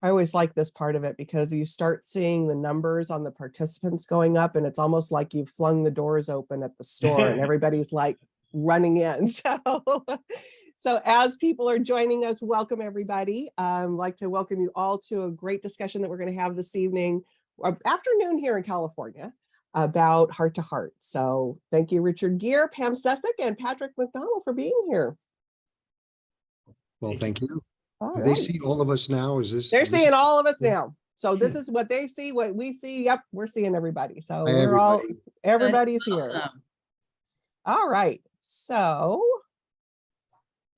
I always like this part of it because you start seeing the numbers on the participants going up, and it's almost like you've flung the doors open at the store and everybody's like running in. So as people are joining us, welcome everybody. I'd like to welcome you all to a great discussion that we're going to have this evening, afternoon here in California, about Heart to Heart. So thank you, Richard Gere, Pam Sessick, and Patrick McDonnell for being here. Well, thank you. All Do right. they see all of us now? Is this? They're seeing all of us now. So this is what they see, what we see. Yep, we're seeing everybody. So Hi, we're all, everybody. everybody's here. All right. So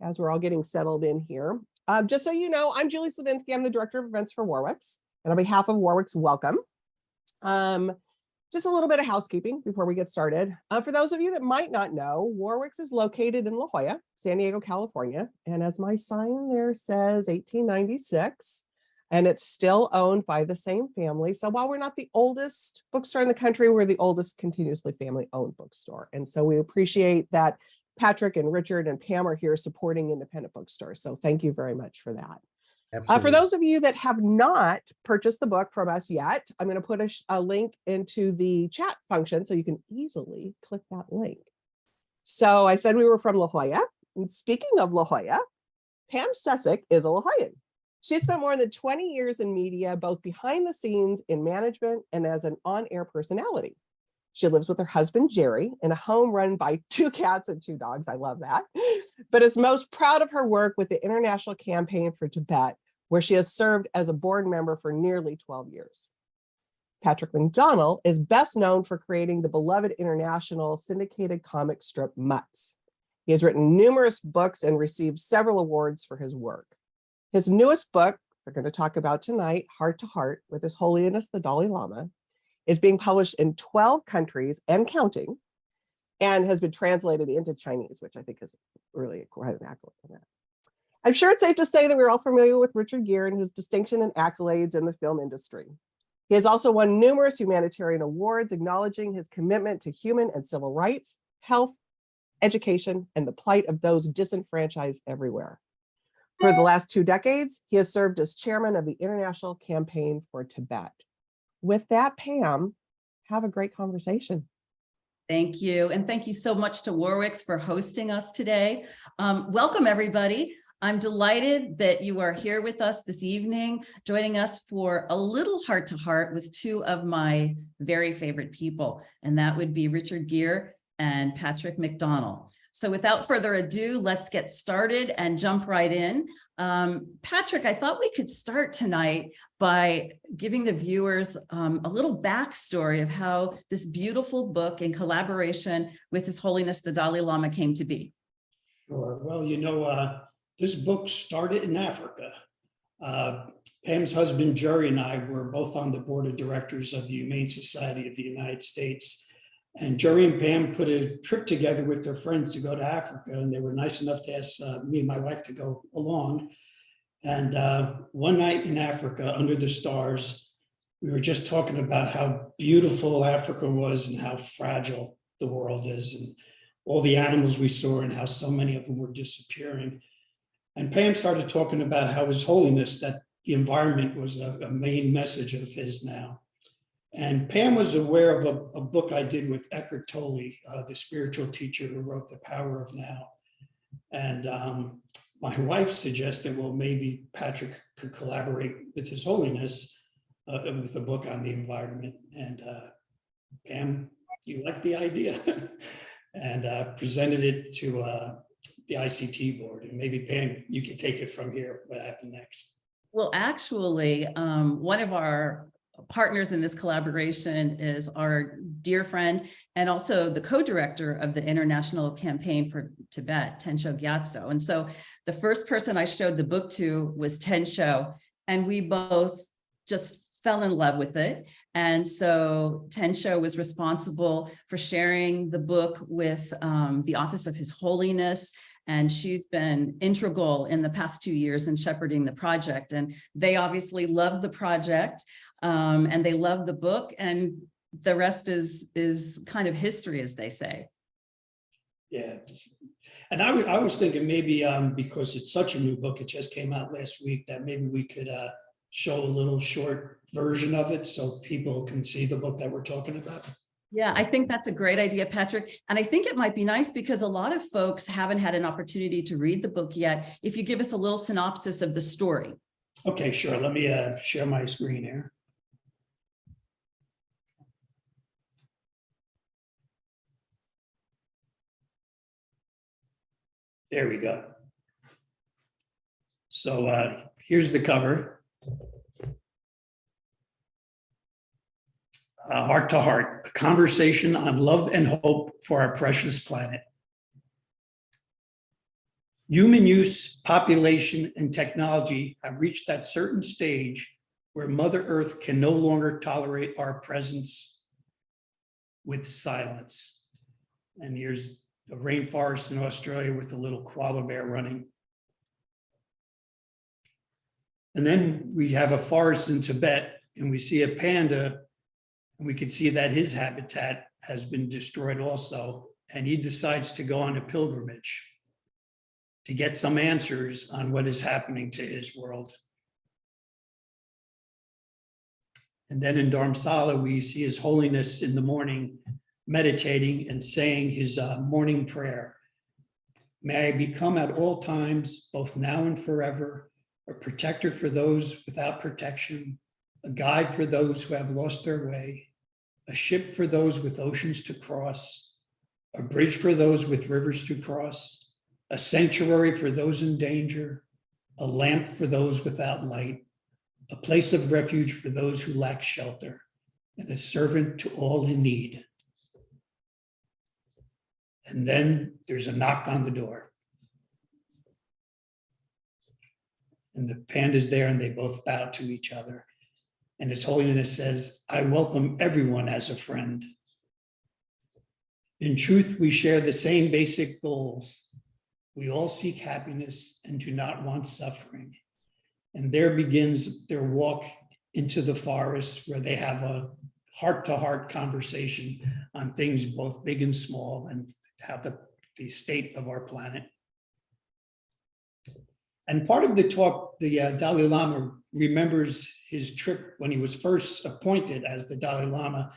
as we're all getting settled in here, just so you know, I'm Julie Slavinsky. I'm the Director of Events for Warwick's. And on behalf of Warwick's, welcome. Just a little bit of housekeeping before we get started. For those of you that might not know, Warwick's is located in La Jolla, San Diego, California. And as my sign there says, 1896, and it's still owned by the same family. So while we're not the oldest bookstore in the country, we're the oldest continuously family-owned bookstore. And so we appreciate that Patrick and Richard and Pam are here supporting independent bookstores. So thank you very much for that. For those of you that have not purchased the book from us yet, I'm going to put a link into the chat function so you can easily click that link. So I said we were from La Jolla. And speaking of La Jolla, Pam Sessick is a La Jollan. She spent more than 20 years in media, both behind the scenes in management and as an on-air personality. She lives with her husband, Gere, in a home run by 2 cats and 2 dogs. I love that. But is most proud of her work with the International Campaign for Tibet, where she has served as a board member for nearly 12 years. Patrick McDonnell is best known for creating the beloved international syndicated comic strip Mutts. He has written numerous books and received several awards for his work. His newest book, we're going to talk about tonight, Heart to Heart, with His Holiness the Dalai Lama, is being published in 12 countries and counting, and has been translated into Chinese, which I think is really quite an accolade for that. I'm sure it's safe to say that we're all familiar with Richard Gere and his distinction and accolades in the film industry. He has also won numerous humanitarian awards, acknowledging his commitment to human and civil rights, health, education, and the plight of those disenfranchised everywhere. For the last 2 decades, he has served as chairman of the International Campaign for Tibet. With that, Pam, have a great conversation. Thank you. And thank you so much to Warwick's for hosting us today. Welcome, everybody. I'm delighted that you are here with us this evening, joining us for a little heart to heart with 2 of my very favorite people, and that would be Richard Gere and Patrick McDonnell. So without further ado, let's get started and jump right in. Patrick, I thought we could start tonight by giving the viewers a little backstory of how this beautiful book in collaboration with His Holiness the Dalai Lama came to be. Sure. Well, you know, this book started in Africa. Pam's husband, Gere, and I were both on the board of directors of the Humane Society of the United States. And Gere and Pam put a trip together with their friends to go to Africa, and they were nice enough to ask me and my wife to go along. And one night in Africa, under the stars, we were just talking about how beautiful Africa was and how fragile the world is, and all the animals we saw and how so many of them were disappearing. And Pam started talking about how His Holiness, that the environment was a main message of his now. And Pam was aware of a book I did with Eckhart Tolle, the spiritual teacher who wrote The Power of Now. And my wife suggested, well, maybe Patrick could collaborate with His Holiness with a book on the environment. And Pam, you liked the idea and presented it to the ICT board. And maybe Pam, you can take it from here, what happened next. Well, actually, one of our partners in this collaboration is our dear friend and also the co-director of the International Campaign for Tibet, Tensho Gyatso. And so the first person I showed the book to was Tensho, and we both just fell in love with it. And so Tensho was responsible for sharing the book with the Office of His Holiness. And she's been integral in the past 2 years in shepherding the project. And they obviously love the project and they love the book, and the rest is kind of history, as they say. Yeah. And I was thinking maybe because it's such a new book, it just came out last week, that maybe we could show a little short version of it so people can see the book that we're talking about? Yeah, I think that's a great idea, Patrick. And I think it might be nice because a lot of folks haven't had an opportunity to read the book yet. If you give us a little synopsis of the story. Okay, sure. Let me share my screen here. There we go. So here's the cover. Heart to Heart, a conversation on love and hope for our precious planet. Human use, population, and technology have reached that certain stage where Mother Earth can no longer tolerate our presence with silence. And here's a rainforest in Australia with a little koala bear running. And then we have a forest in Tibet, and we see a panda, and we can see that his habitat has been destroyed also. And he decides to go on a pilgrimage to get some answers on what is happening to his world. And then in Dharamsala, we see His Holiness in the morning meditating and saying his morning prayer. May I become at all times, both now and forever, a protector for those without protection, a guide for those who have lost their way, a ship for those with oceans to cross, a bridge for those with rivers to cross, a sanctuary for those in danger, a lamp for those without light, a place of refuge for those who lack shelter, and a servant to all in need. And then there's a knock on the door. And the panda's there, and they both bow to each other. And His Holiness says, I welcome everyone as a friend. In truth, we share the same basic goals. We all seek happiness and do not want suffering. And there begins their walk into the forest, where they have a heart-to-heart conversation on things both big and small, and how the state of our planet. And part of the talk, the Dalai Lama remembers his trip when he was first appointed as the Dalai Lama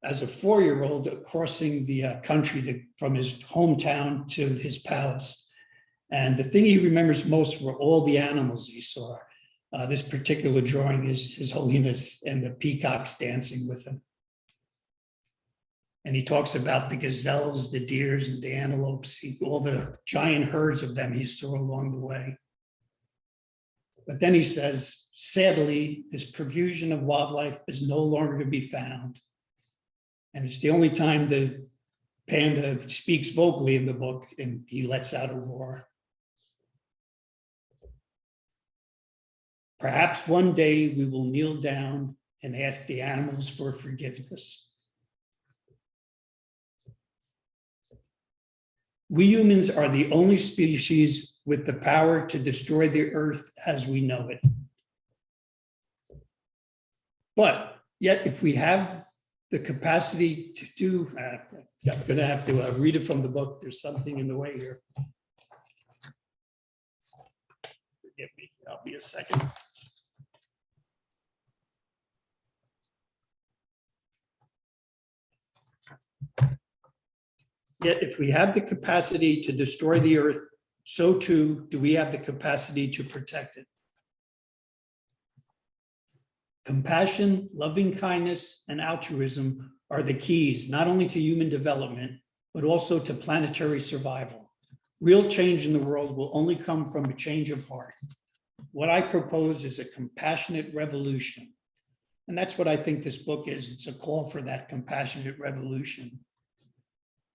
as a 4-year-old, crossing the country from his hometown to his palace. And the thing he remembers most were all the animals he saw. This particular drawing is His Holiness and the peacocks dancing with him. And he talks about the gazelles, the deers, and the antelopes, all the giant herds of them he saw along the way. But then he says, sadly, this profusion of wildlife is no longer to be found. And it's the only time the panda speaks vocally in the book, and he lets out a roar. Perhaps one day we will kneel down and ask the animals for forgiveness. We humans are the only species with the power to destroy the earth as we know it. But yet, if we have the capacity to do, I'm going to have to read it from the book. There's something in the way here. Forgive me, I'll be a second. Yet if we have the capacity to destroy the earth, so too do we have the capacity to protect it. Compassion, loving kindness, and altruism are the keys not only to human development, but also to planetary survival. Real change in the world will only come from a change of heart. What I propose is a compassionate revolution. And that's what I think this book is. It's a call for that compassionate revolution.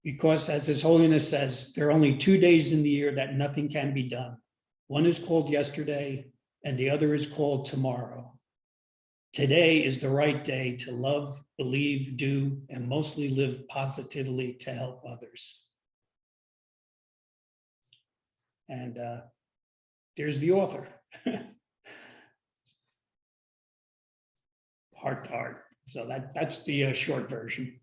Because as His Holiness says, there are only 2 days in the year that nothing can be done. One is called yesterday, and the other is called tomorrow. Today is the right day to love, believe, do, and mostly live positively to help others. And there's the author. Heart to heart. So that's the short version.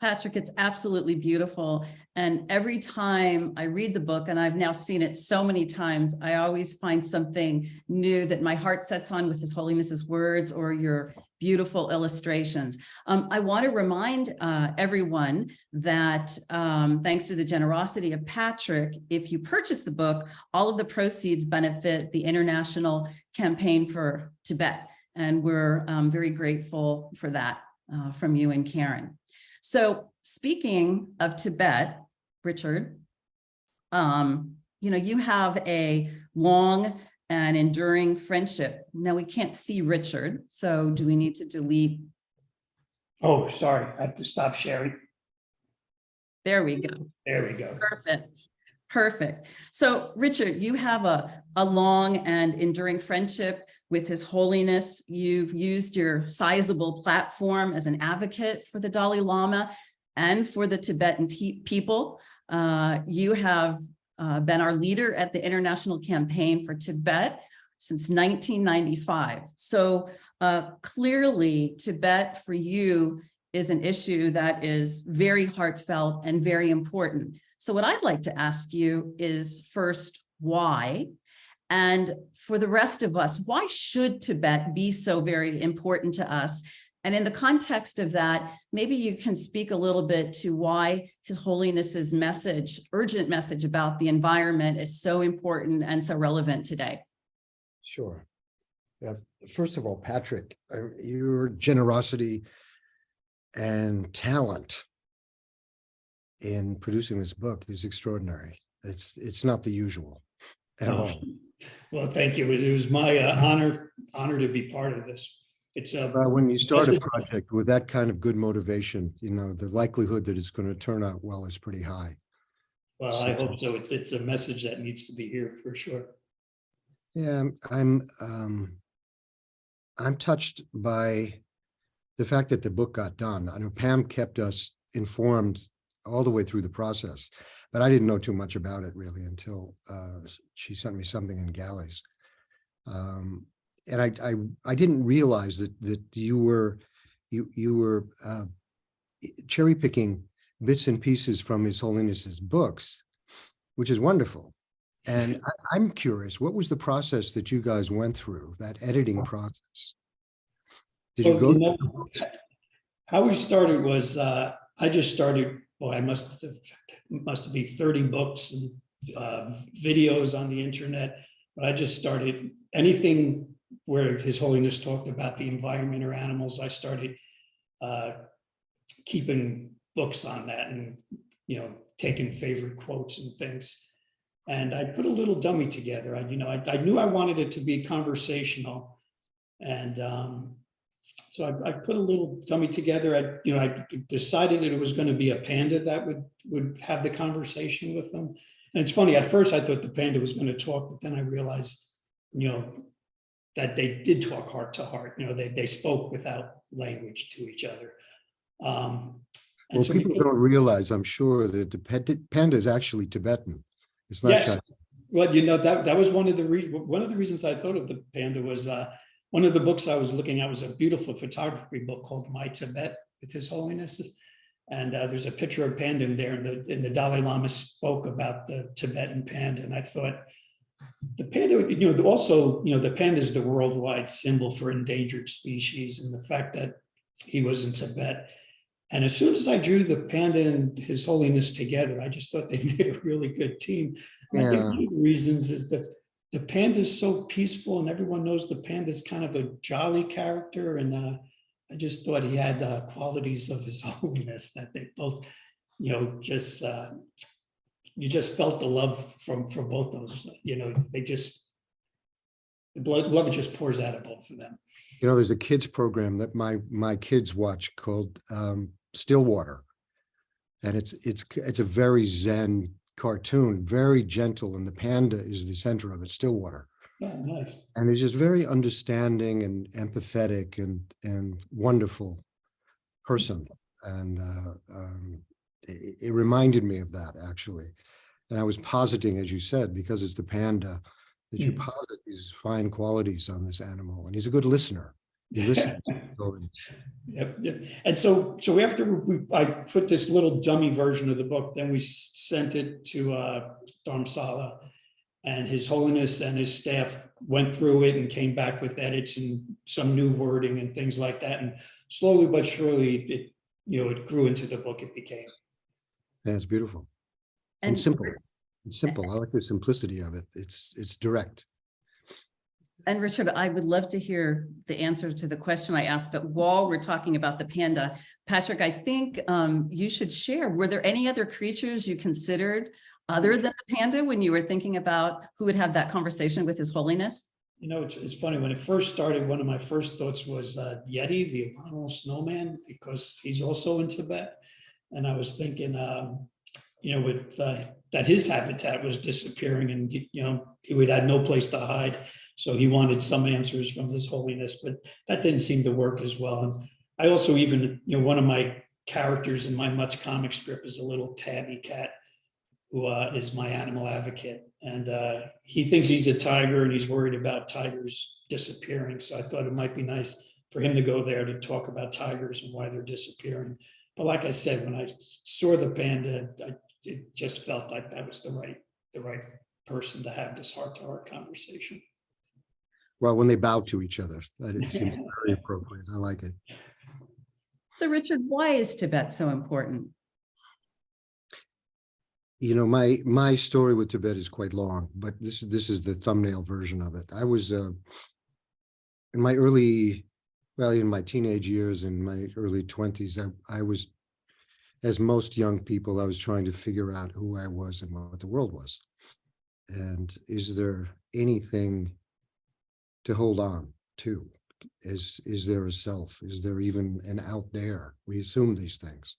Patrick, it's absolutely beautiful. And every time I read the book, and I've now seen it so many times, I always find something new that my heart sets on with His Holiness's words or your beautiful illustrations. I want to remind everyone that thanks to the generosity of Patrick, if you purchase the book, all of the proceeds benefit the International Campaign for Tibet. And we're very grateful for that from you and Karen. So speaking of Tibet, Richard, you have a long and enduring friendship. Now we can't see Richard, so do we need to delete? Oh, sorry, I have to stop sharing. There we go. There we go. Perfect. Perfect. So Richard, you have a long and enduring friendship with His Holiness. You've used your sizable platform as an advocate for the Dalai Lama and for the Tibetan people. You have been our leader at the International Campaign for Tibet since 1995. So clearly Tibet for you is an issue that is very heartfelt and very important. So what I'd like to ask you is first, why? And for the rest of us, why should Tibet be so very important to us? And in the context of that, maybe you can speak a little bit to why His Holiness's message, urgent message about the environment is so important and so relevant today. Sure. First of all, Patrick, your generosity and talent in producing this book is extraordinary. It's not the usual at all. Well, thank you. It was my honor to be part of this. It's when you start a project with that kind of good motivation, the likelihood that it's going to turn out well is pretty high. Well, I hope so. It's a message that needs to be here for sure. Yeah, I'm touched by the fact that the book got done. I know Pam kept us informed all the way through the process, but I didn't know too much about it really until she sent me something in galleys. And I didn't realize that you were cherry picking bits and pieces from His Holiness's books, which is wonderful. And I'm curious, what was the process that you guys went through, that editing process? Did you go? How we started was I just started. I must be 30 books and videos on the internet. But I just started anything where His Holiness talked about the environment or animals. I started keeping books on that and taking favorite quotes and things. And I put a little dummy together. I knew I wanted it to be conversational, and so I put a little dummy together. I decided that it was going to be a panda that would have the conversation with them. And it's funny, at first I thought the panda was going to talk, but then I realized, that they did talk heart to heart. They spoke without language to each other. Well, so people don't realize, I'm sure, that the panda is actually Tibetan. It's not yes. Chinese. Well, that was one of the reasons I thought of the panda was one of the books I was looking at was a beautiful photography book called My Tibet with His Holiness. And there's a picture of panda in there, and the Dalai Lama spoke about the Tibetan panda. And I thought the panda, also, the panda is the worldwide symbol for endangered species, and the fact that he was in Tibet. And as soon as I drew the panda and His Holiness together, I just thought they made a really good team. And I think one of the reasons is that the panda is so peaceful, and everyone knows the panda is kind of a jolly character. And I just thought he had qualities of His Holiness that they both, you just felt the love from both those. The love just pours out of both of them. There's a kids program that my kids watch called Stillwater, and it's a very Zen cartoon, very gentle, and the panda is the center of it, Stillwater. Yeah, nice. And he's just very understanding and empathetic and wonderful person. And it reminded me of that, actually. And I was positing, as you said, because it's the panda, that you posit these fine qualities on this animal. And he's a good listener. He listens. Holiness. Yep, yep. And so I put this little dummy version of the book, then we sent it to Dharamsala, and His Holiness and his staff went through it and came back with edits and some new wording and things like that. And slowly but surely, it grew into the book it became. Yeah, it's beautiful and simple. It's simple. I like the simplicity of it. It's direct. And Richard, I would love to hear the answer to the question I asked, but while we're talking about the panda, Patrick, I think you should share, were there any other creatures you considered other than the panda when you were thinking about who would have that conversation with His Holiness? It's funny, when it first started, one of my first thoughts was Yeti, the abominable snowman, because he's also in Tibet. And I was thinking, with that his habitat was disappearing and, he would have no place to hide. So he wanted some answers from His Holiness, but that didn't seem to work as well. And I also even, one of my characters in my Mutt's comic strip is a little tabby cat who is my animal advocate. And he thinks he's a tiger and he's worried about tigers disappearing. So I thought it might be nice for him to go there to talk about tigers and why they're disappearing. But like I said, when I saw the panda, it just felt like that was the right person to have this heart-to-heart conversation. Well, when they bow to each other, that it seems very appropriate. I like it. So Richard, why is Tibet so important? My story with Tibet is quite long, but this is the thumbnail version of it. I was in my teenage years, in my early 20s, I was, as most young people, I was trying to figure out who I was and what the world was. And is there anything to hold on to? Is there a self? Is there even an out there? We assume these things.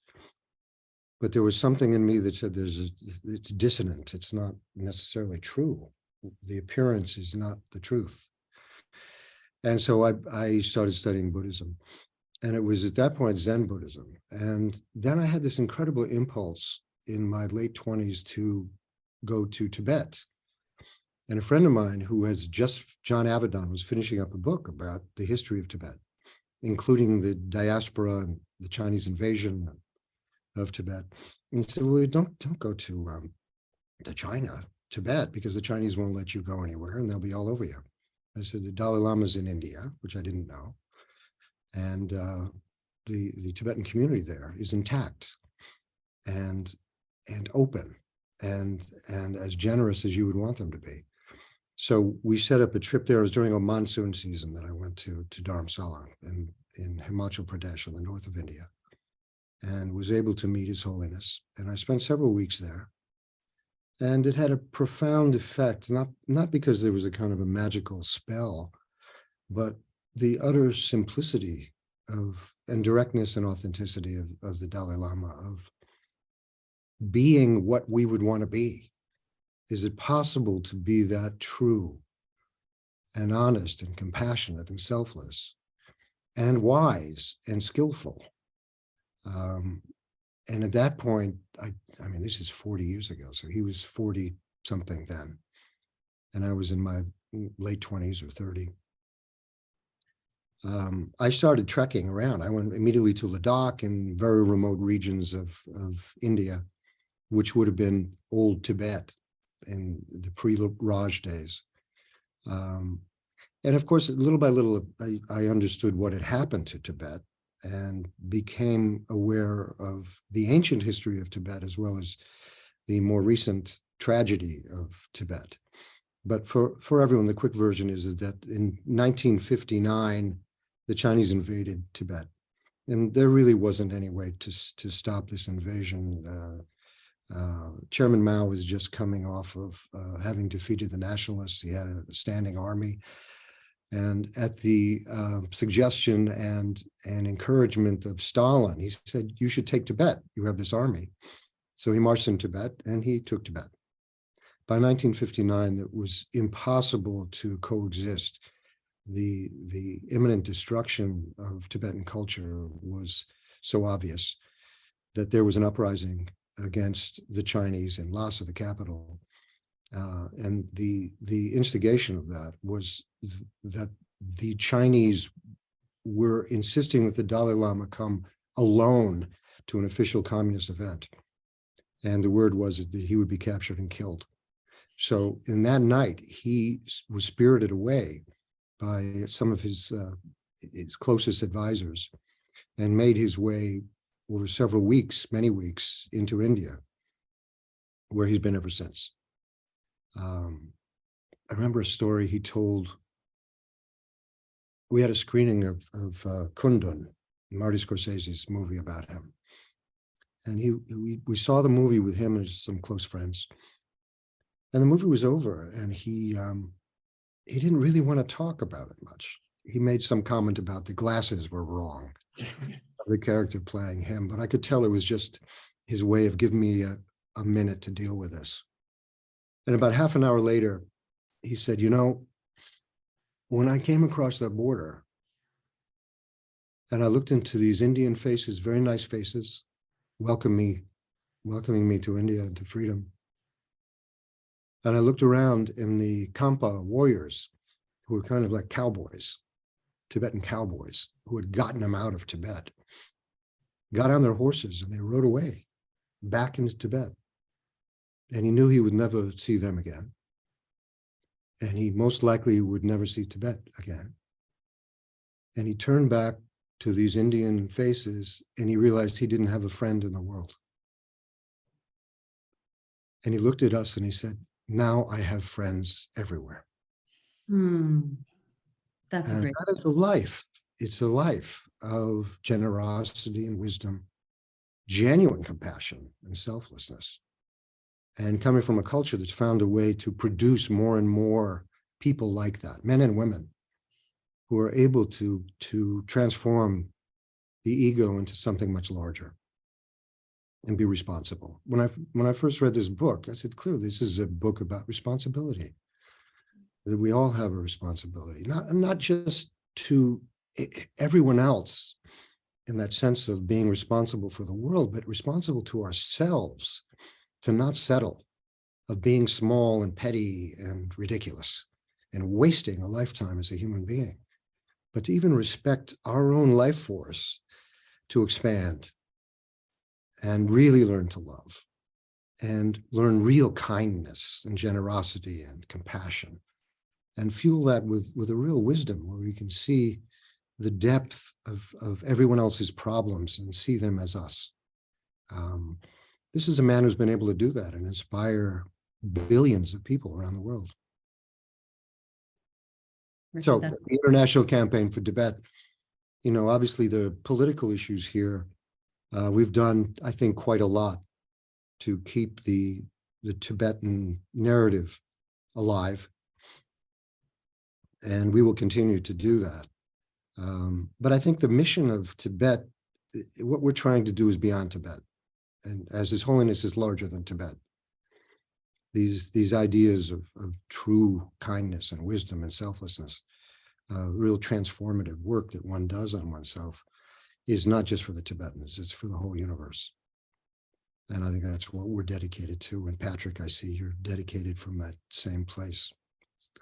But there was something in me that said it's dissonant. It's not necessarily true. The appearance is not the truth. And so I started studying Buddhism. And it was at that point Zen Buddhism. And then I had this incredible impulse in my late 20s to go to Tibet. And a friend of mine John Avedon, was finishing up a book about the history of Tibet, including the diaspora and the Chinese invasion of Tibet. And he said, well, don't go to China, Tibet, because the Chinese won't let you go anywhere and they'll be all over you. I said, the Dalai Lama's in India, which I didn't know. And the Tibetan community there is intact and open and as generous as you would want them to be. So we set up a trip there. It was during a monsoon season that I went to Dharamsala in Himachal Pradesh in the north of India, and was able to meet His Holiness. And I spent several weeks there. And it had a profound effect, not because there was a kind of a magical spell, but the utter simplicity and directness and authenticity of the Dalai Lama, of being what we would want to be. Is it possible to be that true and honest and compassionate and selfless and wise and skillful? And at that point, I mean, this is 40 years ago. So he was 40 something then. And I was in my late 20s or 30. I started trekking around. I went immediately to Ladakh and very remote regions of India, which would have been old Tibet in the pre-Raj days. And of course, little by little, I understood what had happened to Tibet and became aware of the ancient history of Tibet as well as the more recent tragedy of Tibet. But for everyone, the quick version is that in 1959, the Chinese invaded Tibet. And there really wasn't any way to stop this invasion. Chairman Mao was just coming off of having defeated the nationalists. He had a standing army. And at the suggestion and encouragement of Stalin, he said, you should take Tibet. You have this army. So he marched in Tibet and he took Tibet. By 1959, it was impossible to coexist. The imminent destruction of Tibetan culture was so obvious that there was an uprising against the Chinese in Lhasa, the capital. And the instigation of that was that the Chinese were insisting that the Dalai Lama come alone to an official communist event. And the word was that he would be captured and killed. So in that night, he was spirited away by some of his closest advisors and made his way over several weeks, many weeks, into India, where he's been ever since. I remember a story he told. We had a screening of Kundun, Marty Scorsese's movie about him. And we saw the movie with him and some close friends. And the movie was over, and he didn't really want to talk about it much. He made some comment about the glasses were wrong, the character playing him, but I could tell it was just his way of giving me a minute to deal with this. And about half an hour later, he said, you know, when I came across that border and I looked into these Indian faces, very nice faces, welcoming me to India and to freedom. And I looked around in the Kampa warriors, who were kind of like cowboys, Tibetan cowboys, who had gotten them out of Tibet, got on their horses and they rode away back into Tibet. And he knew he would never see them again. And he most likely would never see Tibet again. And he turned back to these Indian faces and he realized he didn't have a friend in the world. And he looked at us and he said, now I have friends everywhere. That's and great. that is a life. It's a life of generosity and wisdom, genuine compassion and selflessness. And coming from a culture that's found a way to produce more and more people like that, men and women, who are able to transform the ego into something much larger and be responsible. When I first read this book, I said, clearly, this is a book about responsibility, that we all have a responsibility, not just to everyone else in that sense of being responsible for the world, but responsible to ourselves, to not settle, of being small and petty and ridiculous and wasting a lifetime as a human being, but to even respect our own life force to expand and really learn to love and learn real kindness and generosity and compassion and fuel that with a real wisdom where we can see the depth of everyone else's problems and see them as us. This is a man who's been able to do that and inspire billions of people around the world. Richard, So that's- the international campaign for Tibet, you know, obviously there are political issues here. We've done, I think, quite a lot to keep the Tibetan narrative alive. And we will continue to do that. But I think the mission of Tibet, what we're trying to do is beyond Tibet. And as His Holiness is larger than Tibet. These ideas of true kindness and wisdom and selflessness, real transformative work that one does on oneself is not just for the Tibetans, it's for the whole universe. And I think that's what we're dedicated to. And Patrick, I see you're dedicated from that same place.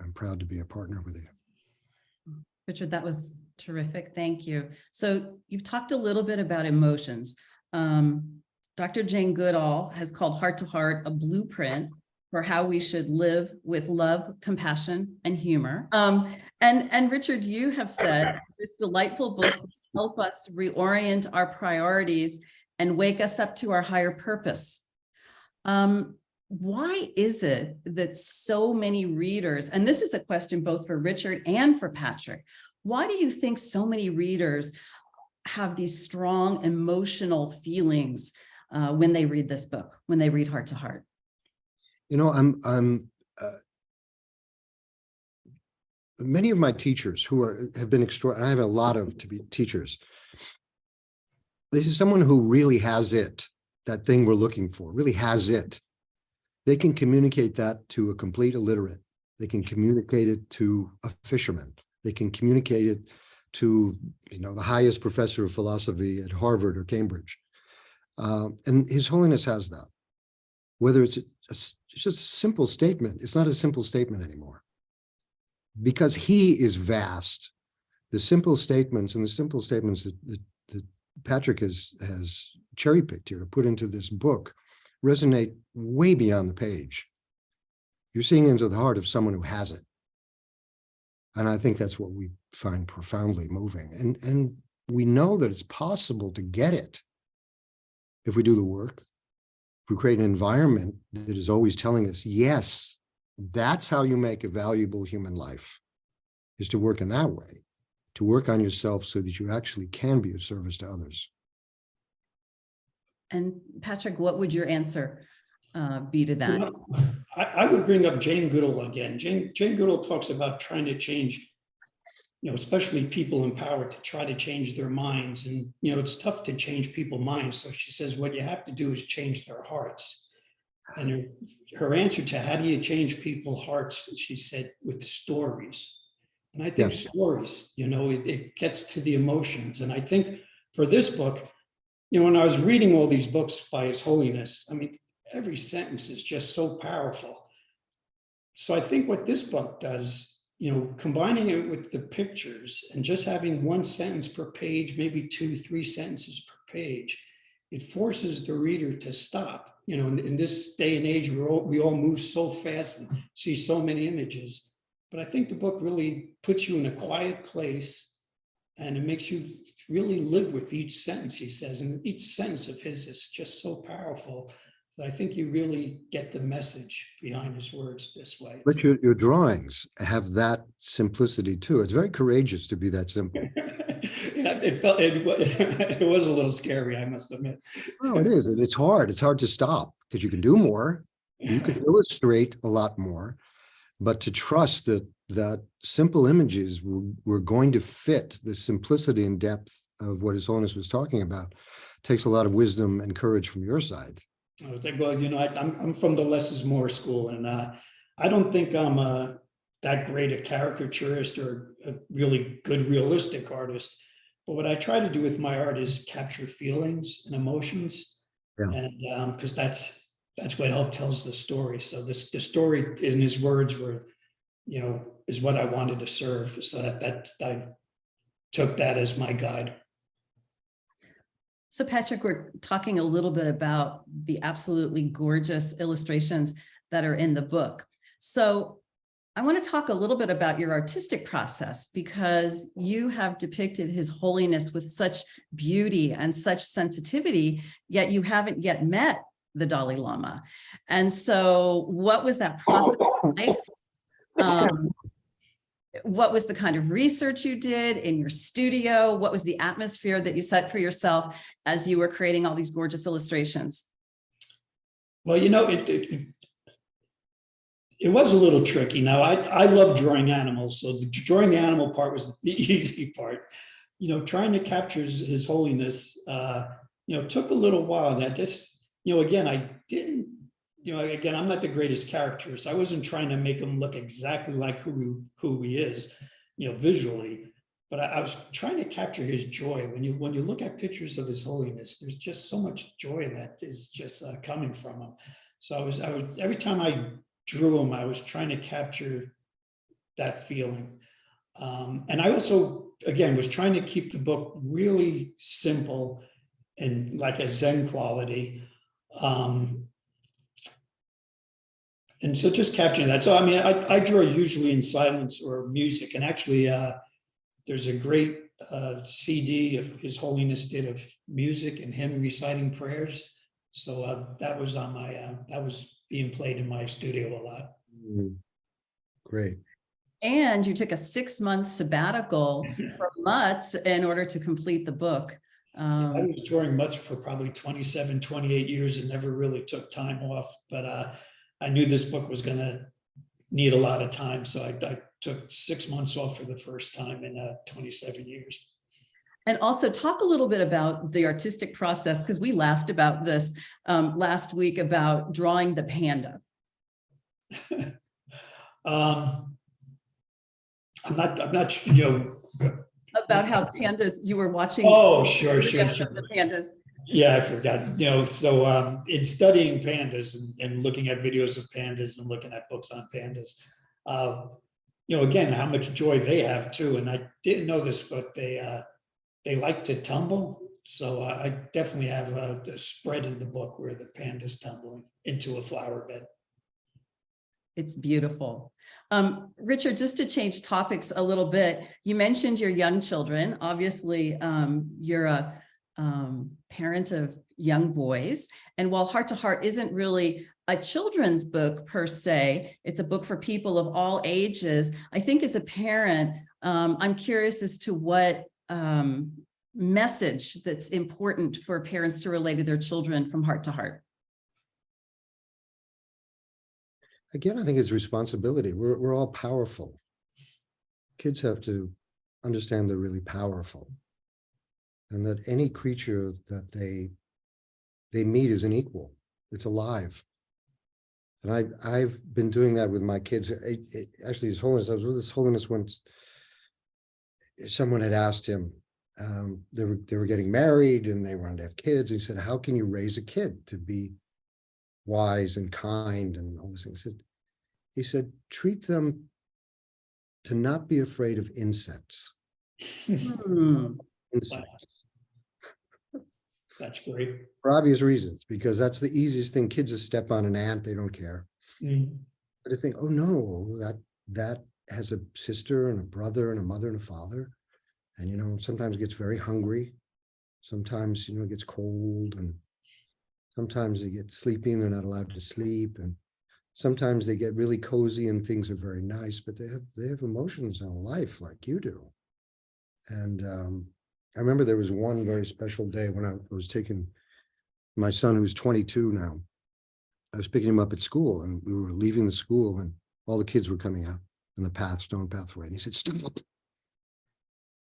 I'm proud to be a partner with you. Richard, that was terrific. Thank you. So you've talked a little bit about emotions. Dr. Jane Goodall has called Heart to Heart a blueprint for how we should live with love, compassion, and humor. And Richard, you have said this delightful book will help us reorient our priorities and wake us up to our higher purpose. Why is it that so many readers, and this is a question both for Richard and for Patrick, why do you think so many readers have these strong emotional feelings when they read this book, when they read Heart to Heart? You know, many of my teachers who have been extraordinary, I have a lot of teachers. This is someone who really has it, that thing we're looking for, really has it. They can communicate that to a complete illiterate. They can communicate it to a fisherman. They can communicate it to, you know, the highest professor of philosophy at Harvard or Cambridge. And His Holiness has that. Whether it's just a simple statement, it's not a simple statement anymore. Because he is vast, the simple statements and the simple statements that Patrick has cherry-picked here to put into this book resonate way beyond the page. You're seeing into the heart of someone who has it. And I think that's what we find profoundly moving. And we know that it's possible to get it if we do the work, if we create an environment that is always telling us, yes, that's how you make a valuable human life, is to work in that way, to work on yourself so that you actually can be of service to others. And Patrick, what would your answer be to that? I would bring up Jane Goodall again. Jane Goodall talks about trying to change, especially people in power, to try to change their minds. And, it's tough to change people's minds. So she says, what you have to do is change their hearts. And her answer to how do you change people's hearts, she said, with stories. And I think stories, it gets to the emotions. And I think for this book, when I was reading all these books by His Holiness, I mean, every sentence is just so powerful. So I think what this book does, combining it with the pictures and just having one sentence per page, maybe 2-3 sentences per page, it forces the reader to stop. In this day and age, we all move so fast and see so many images. But I think the book really puts you in a quiet place, and it makes you really live with each sentence he says. And each sentence of his is just so powerful that I think you really get the message behind his words this way. But your drawings have that simplicity too. It's very courageous to be that simple. It was a little scary, I must admit. Oh, it is. It's hard. It's hard to stop because you can do more. You can illustrate a lot more, but to trust that simple images were going to fit the simplicity and depth of what His Holiness was talking about takes a lot of wisdom and courage from your side. I think, well, I'm from the less is more school, and I don't think I'm that great a caricaturist or a really good realistic artist. But what I try to do with my art is capture feelings and emotions, and because that's what help tells the story. So the story in his words were, is what I wanted to serve. So that I took that as my guide. So Patrick, we're talking a little bit about the absolutely gorgeous illustrations that are in the book. So I want to talk a little bit about your artistic process, because you have depicted His Holiness with such beauty and such sensitivity, yet you haven't yet met the Dalai Lama. And so what was that process like? What was the kind of research you did in your studio? What was the atmosphere that you set for yourself as you were creating all these gorgeous illustrations? Well, it was a little tricky. Now, I love drawing animals, so drawing the animal part was the easy part. Trying to capture His Holiness, took a little while. That just, again, I didn't, again, I'm not the greatest caricaturist. I wasn't trying to make him look exactly like who he is, visually. But I was trying to capture his joy. When you look at pictures of His Holiness, there's just so much joy that is just coming from him. So I was every time I drew him, I was trying to capture that feeling. And I also, again, was trying to keep the book really simple and like a Zen quality. And so just capturing that. So, I mean, I draw usually in silence or music. And actually, there's a great CD of His Holiness did of music and him reciting prayers. So that was on my, that was being played in my studio a lot. Great. And you took a 6-month sabbatical from Mutz in order to complete the book. I was drawing Mutz for probably 27, 28 years and never really took time off. But I knew this book was going to need a lot of time. So I took 6 months off for the first time in 27 years. And also talk a little bit about the artistic process, because we laughed about this last week about drawing the panda. I'm not, About how pandas, you were watching. Oh, sure. The pandas. Yeah, I forgot. So in studying pandas and looking at videos of pandas and looking at books on pandas, again, how much joy they have too. And I didn't know this, but they like to tumble. So I definitely have a spread in the book where the panda's tumbling into a flower bed. It's beautiful. Richard, just to change topics a little bit, you mentioned your young children. Obviously, you're a parent of young boys. And while Heart to Heart isn't really a children's book per se, it's a book for people of all ages. I think as a parent, I'm curious as to what message that's important for parents to relay to their children from Heart to Heart. Again, I think it's responsibility. We're all powerful. Kids have to understand they're really powerful, and that any creature that they meet is an equal. It's alive. And I've been doing that with my kids. Actually, His Holiness, I was with His Holiness once. Someone had asked him, they were getting married and they wanted to have kids. He said, how can you raise a kid to be wise and kind and all these things? He said, treat them to not be afraid of insects. Insects. That's great. For obvious reasons, because that's the easiest thing. Kids just step on an ant, they don't care. But to think, oh no, that has a sister and a brother and a mother and a father. And, sometimes it gets very hungry. Sometimes, it gets cold, and sometimes they get sleepy and they're not allowed to sleep. And sometimes they get really cozy and things are very nice, but they have emotions in life like you do. And I remember there was one very special day when I was taking my son, who's 22 now. I was picking him up at school, and we were leaving the school, and all the kids were coming out in the stone pathway. And he said,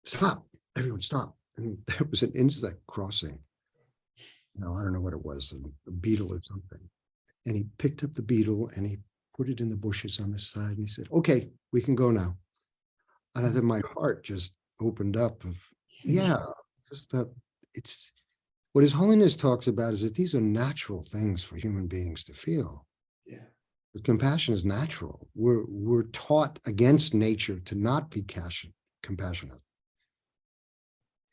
stop, everyone stop. And there was an insect crossing. I don't know what it was, a beetle or something. And he picked up the beetle and he put it in the bushes on this side. And he said, okay, we can go now. And I thought my heart just opened up of, just that it's what His Holiness talks about is that these are natural things for human beings to feel. Yeah. But compassion is natural. We're taught against nature to not be compassionate.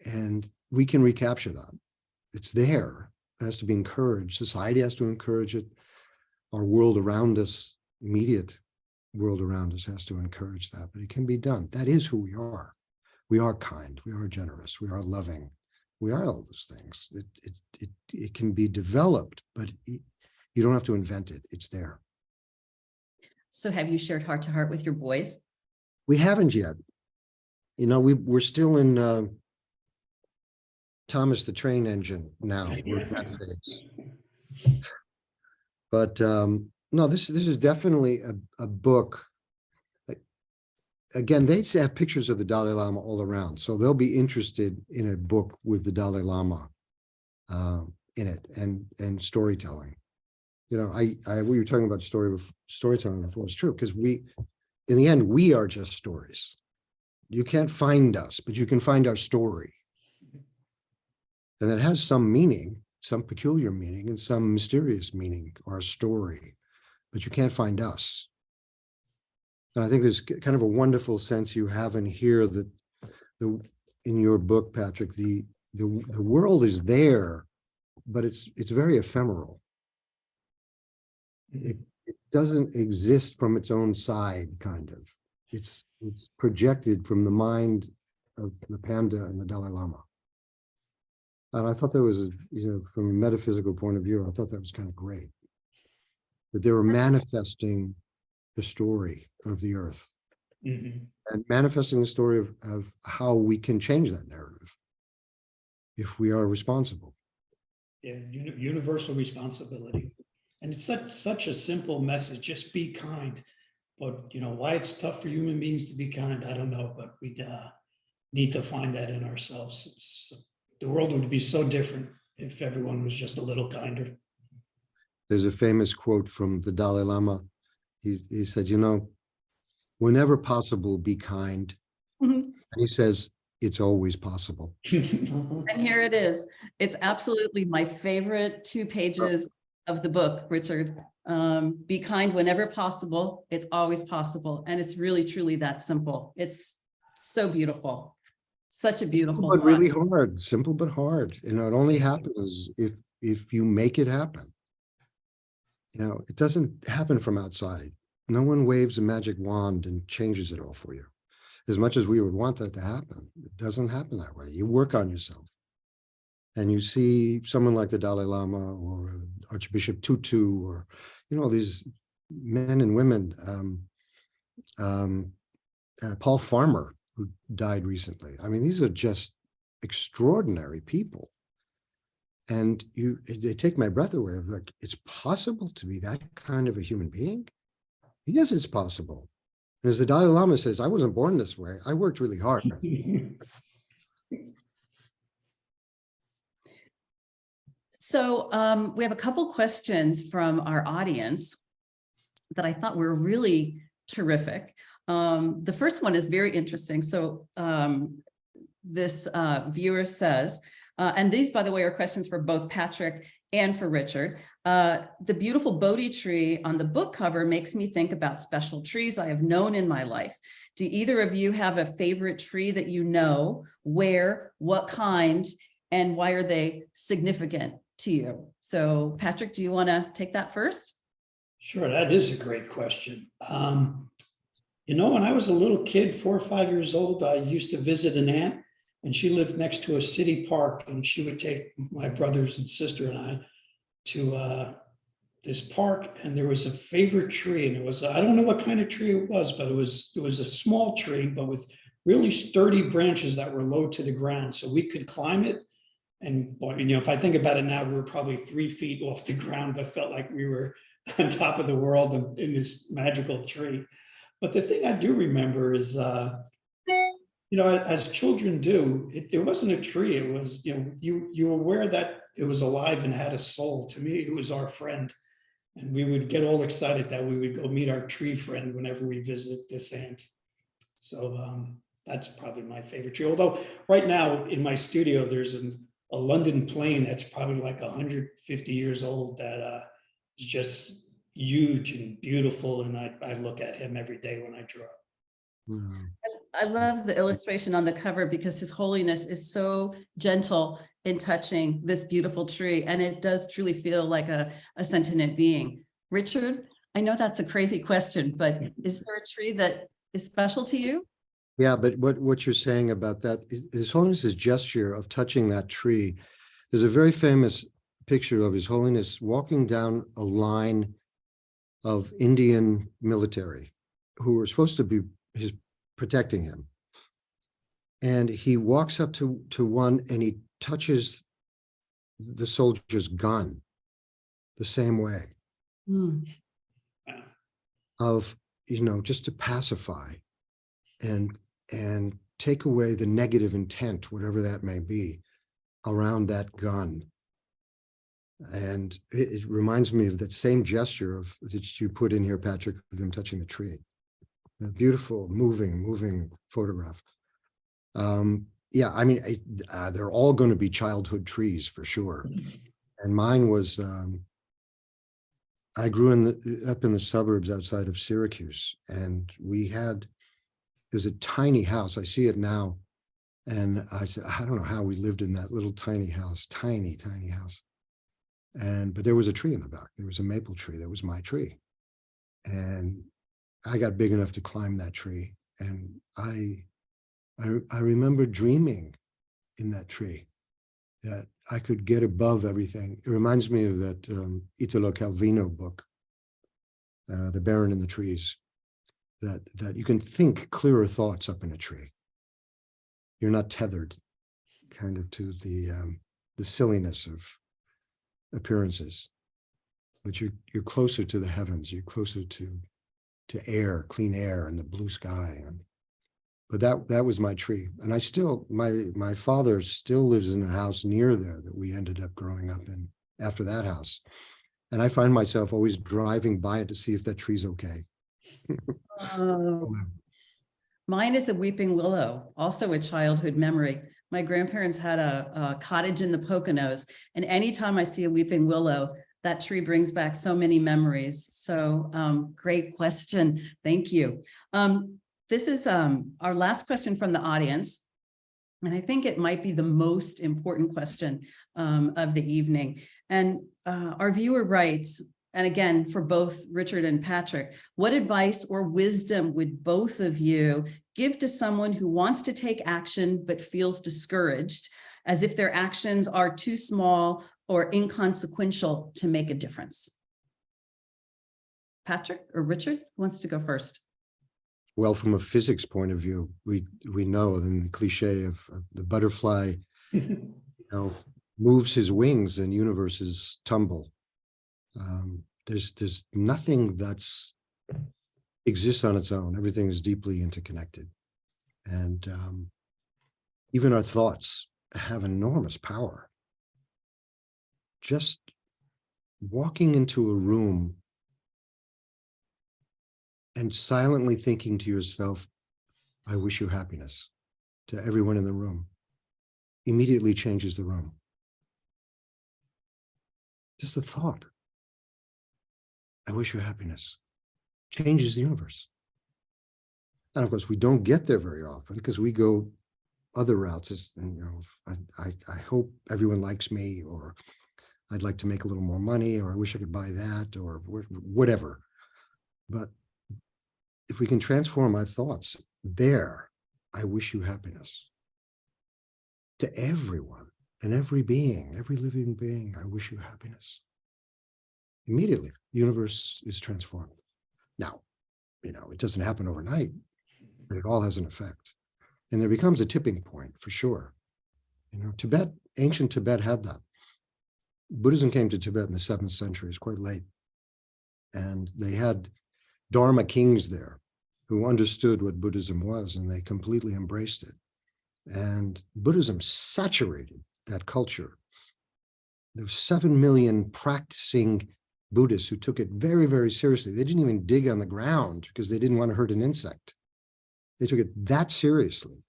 And we can recapture that. It's there. It has to be encouraged. Society has to encourage it. Our world around us, immediate world around us, has to encourage that. But it can be done. That is who we are. We are kind. We are generous. We are loving. We are all those things. It can be developed, but you don't have to invent it. It's there. So have you shared Heart to Heart with your boys? We haven't yet. We're still in Thomas the Train Engine now. We're in that phase. But no, this is definitely a book. Again, they have pictures of the Dalai Lama all around, so they'll be interested in a book with the Dalai Lama in it and storytelling. We were talking about storytelling before. It's true, because in the end, we are just stories. You can't find us, but you can find our story. And it has some meaning, some peculiar meaning, and some mysterious meaning, our story, but you can't find us. And I think there's kind of a wonderful sense you have in here that in your book, Patrick, the world is there, but it's very ephemeral. It doesn't exist from its own side, kind of. It's projected from the mind of the panda and the Dalai Lama. And I thought that was, from a metaphysical point of view, I thought that was kind of great. That they were manifesting the story of the earth, and manifesting the story of how we can change that narrative if we are responsible. Yeah, universal responsibility. And it's such a simple message, just be kind. But why it's tough for human beings to be kind, I don't know, but we need to find that in ourselves. The world would be so different if everyone was just a little kinder. There's a famous quote from the Dalai Lama. He said, whenever possible, be kind. And he says, it's always possible. And here it is. It's absolutely my favorite 2 pages of the book, Richard. Be kind whenever possible. It's always possible. And it's really, truly that simple. It's so beautiful. Such a beautiful But really book. hard, simple but hard. You know, it only happens if you make it happen. You know, it doesn't happen from outside. No one waves a magic wand and changes it all for you. As much as we would want that to happen, it doesn't happen that way. You work on yourself. And you see someone like the Dalai Lama or Archbishop Tutu, or, you know, these men and women, Paul Farmer, who died recently. I mean, these are just extraordinary people. And they take my breath away of like, it's possible to be that kind of a human being? Yes, it's possible. And as the Dalai Lama says, I wasn't born this way. I worked really hard. So we have a couple questions from our audience that I thought were really terrific. The first one is very interesting. So this viewer says, and these, by the way, are questions for both Patrick and for Richard. The beautiful Bodhi tree on the book cover makes me think about special trees I have known in my life. Do either of you have a favorite tree that you know? Where, what kind, and why are they significant to you? So Patrick, do you want to take that first? Sure, that is a great question. You know, when I was a little kid, 4 or 5 years old, I used to visit an aunt, and she lived next to a city park, and she would take my brothers and sister and I to this park, and there was a favorite tree, and it was, I don't know what kind of tree it was, but it was a small tree, but with really sturdy branches that were low to the ground, so we could climb it. And, you know, if I think about it now, we were probably 3 feet off the ground, but felt like we were on top of the world in this magical tree. But the thing I do remember is, you know, as children do, it wasn't a tree. It was, you know, you were aware that it was alive and had a soul. To me, it was our friend. And we would get all excited that we would go meet our tree friend whenever we visit this aunt. So that's probably my favorite tree. Although right now in my studio, there's a London plane that's probably like 150 years old that is just huge and beautiful. And I look at him every day when I draw. I love the illustration on the cover because His Holiness is so gentle in touching this beautiful tree. And it does truly feel like a sentient being. Richard, I know that's a crazy question, but is there a tree that is special to you? Yeah, but what you're saying about that, His Holiness's gesture of touching that tree, there's a very famous picture of His Holiness walking down a line of Indian military who are supposed to be protecting him. And he walks up to one and he touches the soldier's gun the same way. Of, you know, just to pacify and take away the negative intent, whatever that may be, around that gun. And it reminds me of that same gesture that you put in here, Patrick, of him touching the tree. A beautiful, moving photograph. Yeah, I mean, they're all going to be childhood trees for sure. And mine was, I grew up in the suburbs outside of Syracuse, and there's a tiny house. I see it now. And I said, I don't know how we lived in that little tiny house, tiny house. But there was a tree in the back. There was a maple tree. That was my tree. And I got big enough to climb that tree. And I remember dreaming in that tree that I could get above everything. It reminds me of that Italo Calvino book, The Baron in the Trees, that you can think clearer thoughts up in a tree. You're not tethered kind of to the silliness of appearances, but you're closer to the heavens. You're closer to air, clean air, and the blue sky. But that was my tree. And I still, my father still lives in a house near there that we ended up growing up in after that house. And I find myself always driving by it to see if that tree's okay. Mine is a weeping willow, also a childhood memory. My grandparents had a cottage in the Poconos, and anytime I see a weeping willow, That tree brings back so many memories. So great question. Thank you. This is our last question from the audience. And I think it might be the most important question of the evening. And our viewer writes, and again, for both Richard and Patrick, what advice or wisdom would both of you give to someone who wants to take action but feels discouraged, as if their actions are too small or inconsequential to make a difference? Patrick or Richard, who wants to go first? Well, from a physics point of view, we know the cliche of the butterfly, moves his wings and universes tumble. There's nothing that's exists on its own. Everything is deeply interconnected, and even our thoughts have enormous power. Just walking into a room and silently thinking to yourself, I wish you happiness, to everyone in the room, immediately changes the room. Just the thought, I wish you happiness, changes the universe. And of course, we don't get there very often because we go other routes. It's, I hope everyone likes me, or I'd like to make a little more money, or I wish I could buy that, or whatever. But if we can transform our thoughts there, I wish you happiness, to everyone and every being, every living being, I wish you happiness. Immediately, the universe is transformed. Now, it doesn't happen overnight, but it all has an effect. And there becomes a tipping point for sure. Tibet, ancient Tibet had that. Buddhism came to Tibet in the 7th century, it's quite late. And they had Dharma kings there who understood what Buddhism was, and they completely embraced it. And Buddhism saturated that culture. There were 7 million practicing Buddhists who took it very, very seriously. They didn't even dig on the ground because they didn't want to hurt an insect. They took it that seriously.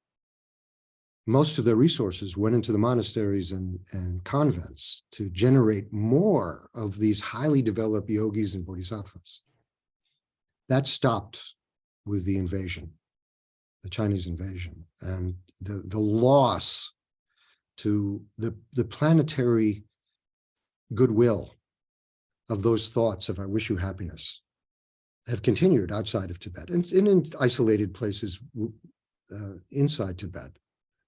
Most of their resources went into the monasteries and convents to generate more of these highly developed yogis and bodhisattvas. That stopped with the invasion, the Chinese invasion, and the loss to the planetary goodwill of those thoughts of I wish you happiness have continued outside of Tibet and in isolated places inside Tibet.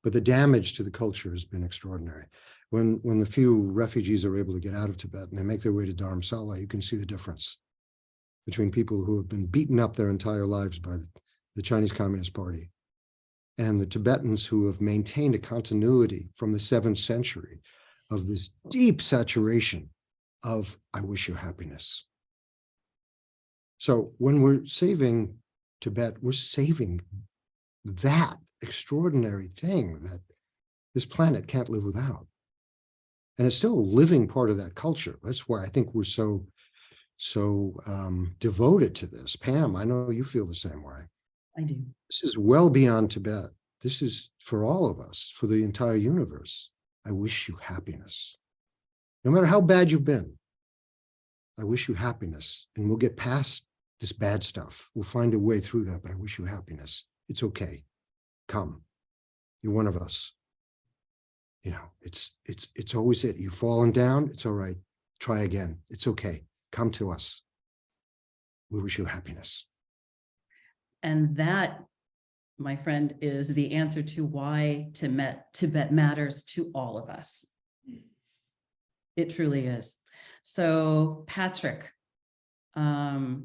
But the damage to the culture has been extraordinary. When the few refugees are able to get out of Tibet and they make their way to Dharamsala, you can see the difference between people who have been beaten up their entire lives by the Chinese Communist Party and the Tibetans who have maintained a continuity from the 7th century of this deep saturation of I wish you happiness. So when we're saving Tibet, we're saving that extraordinary thing that this planet can't live without. And it's still a living part of that culture. That's why I think we're so devoted to this. Pam, I know you feel the same way. I do. This is well beyond Tibet. This is for all of us, for the entire universe. I wish you happiness. No matter how bad you've been, I wish you happiness, and we'll get past this bad stuff. We'll find a way through that, but I wish you happiness. It's okay. Come. You're one of us. It's always it. You've fallen down. It's all right. Try again. It's okay. Come to us. We wish you happiness. And that, my friend, is the answer to why Tibet matters to all of us. It truly is. So, Patrick. Well,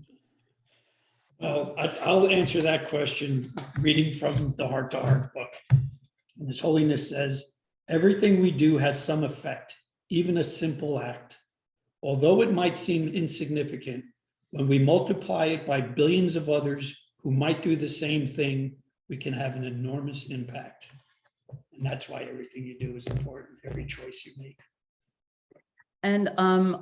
I'll answer that question reading from the Heart to Heart book. And His Holiness says, everything we do has some effect, even a simple act. Although it might seem insignificant, when we multiply it by billions of others who might do the same thing, we can have an enormous impact. And that's why everything you do is important, every choice you make. And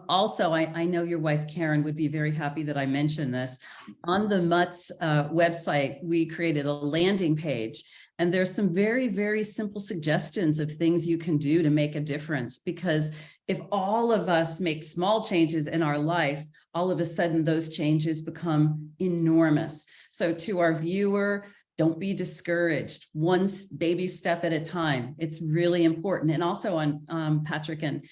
also, I know your wife Karen would be very happy that I mentioned this. On the Mutts website, we created a landing page, and there's some very, very simple suggestions of things you can do to make a difference. Because if all of us make small changes in our life, all of a sudden those changes become enormous. So to our viewer, don't be discouraged. One baby step at a time. It's really important. And also on Patrick and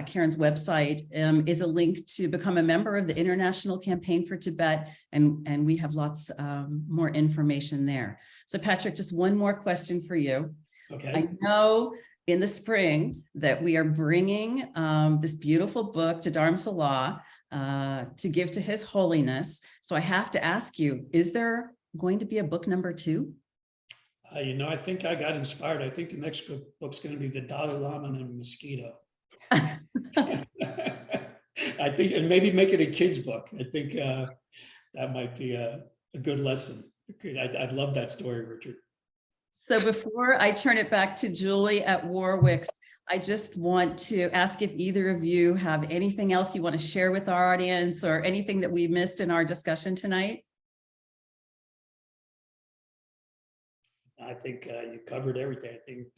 Karen's website is a link to become a member of the International Campaign for Tibet. And we have lots more information there. So Patrick, just one more question for you. Okay. I know in the spring that we are bringing this beautiful book to Dharamsala to give to His Holiness. So I have to ask you, is there going to be a book number 2? I think I got inspired. I think the next book's going to be the Dalai Lama and a Mosquito. I think, and maybe make it a kid's book. I think that might be a good lesson. I'd love that story, Richard. So before I turn it back to Julie at Warwick's, I just want to ask if either of you have anything else you want to share with our audience or anything that we missed in our discussion tonight. I think you covered everything. I think.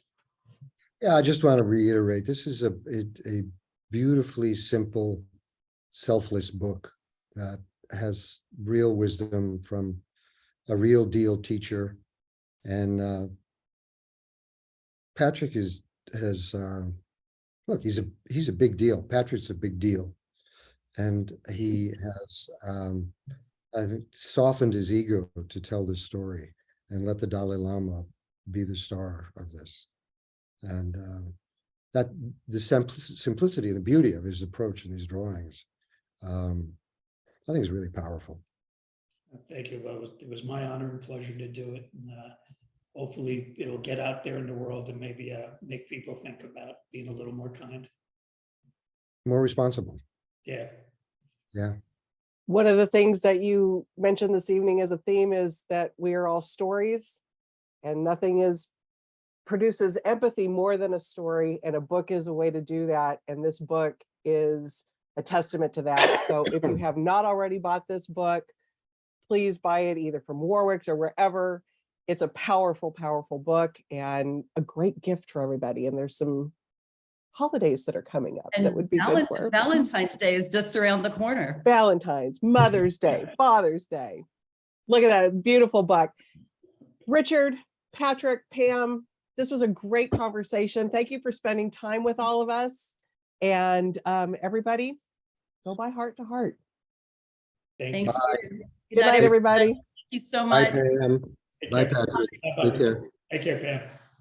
Yeah, I just want to reiterate, this is a beautifully simple, selfless book that has real wisdom from a real deal teacher. And Patrick look, he's a big deal. Patrick's a big deal. And he has, I think, softened his ego to tell this story and let the Dalai Lama be the star of this. And that the simplicity and the beauty of his approach and his drawings, I think is really powerful. Thank you. Well, it was my honor and pleasure to do it. And, hopefully it'll get out there in the world and maybe make people think about being a little more kind. More responsible. Yeah. Yeah. One of the things that you mentioned this evening as a theme is that we are all stories, and nothing produces empathy more than a story, and a book is a way to do that. And this book is a testament to that. So if you have not already bought this book, please buy it either from Warwick's or wherever. It's a powerful, powerful book and a great gift for everybody. And there's some holidays that are coming up that would be good for. Valentine's Day is just around the corner. Valentine's, Mother's Day, Father's Day. Look at that beautiful book. Richard, Patrick, Pam, this was a great conversation. Thank you for spending time with all of us. And everybody, go by Heart to Heart. Thank you. you. Good night, everybody. Thank you so Bye, much. Pam. Bye, Patrick. Take care. Take care, Pam.